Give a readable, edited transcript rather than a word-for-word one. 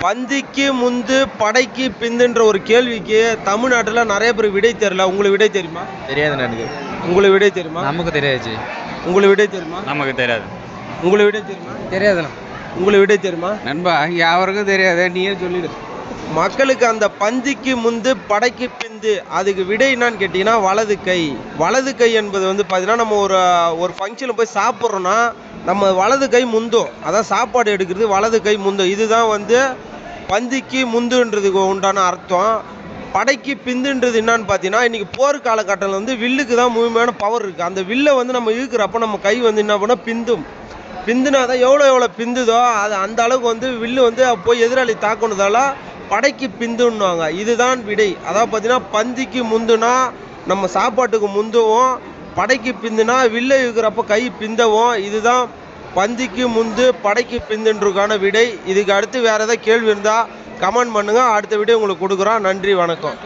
பந்திக்கு முந்து படைக்கு பிந்துன்ற ஒரு கேள்விக்கு தமிழ்நாட்டில் நிறைய பேர் விடை தெரியல. உங்களுக்கு விடை தெரியுமா? தெரியாது எனக்கு. உங்களுக்கு விடை தெரியுமா? நமக்கு தெரியாது. உங்களுக்கு விடை தெரியுமா? நமக்கு தெரியாது. உங்களுக்கு விடை தெரியுமா? தெரியாதுண்ணா. உங்களுக்கு விடை தெரியுமா? நண்பா யாருக்கும் தெரியாது, நீயே சொல்லிடு. மக்களுக்கு அந்த பந்திக்கு முந்து படைக்கு பிந்து அதுக்கு விடை என்னன்னு கேட்டிங்கன்னா வலது கை. வலது கை என்பது வந்து பார்த்தீங்கன்னா நம்ம ஒரு ஃபங்க்ஷனில் போய் சாப்பிட்றோன்னா நம்ம வலது கை முந்தும், அதான் சாப்பாடு எடுக்கிறது வலது கை முந்தும். இதுதான் வந்து பந்திக்கு முந்துன்றதுக்கு உண்டான அர்த்தம். படைக்கு பிந்துன்றது என்னன்னு பார்த்தீங்கன்னா இன்றைக்கி போர் காலகட்டத்தில் வந்து வில்லுக்கு தான் முழுமையான பவர் இருக்குது. அந்த வில்லை வந்து நம்ம இழுக்கிறப்ப நம்ம கை வந்து என்ன பண்ணால் பிந்தும். பிந்துனா தான் எவ்வளோ பிந்துதோ அது அந்த அளவுக்கு வந்து வில்லு வந்து போய் எதிராளி தாக்குனதால படைக்கு பிந்துன்னுவாங்க. இதுதான் விடை. அதாவது பார்த்தீங்கன்னா பந்திக்கு முந்துனா நம்ம சாப்பாட்டுக்கு முந்துவோம், படைக்கு பிந்துனா வில்லை இழுக்கிறப்ப கை பிந்தவும். இதுதான் பந்திக்கு முந்து படைக்கு பிந்துன்றதுக்கான விடை. இதுக்கு அடுத்து வேறு ஏதாவது கேள்வி இருந்தால் கமெண்ட் பண்ணுங்கள், அடுத்த வீடியோ உங்களுக்கு கொடுக்குறோம். நன்றி, வணக்கம்.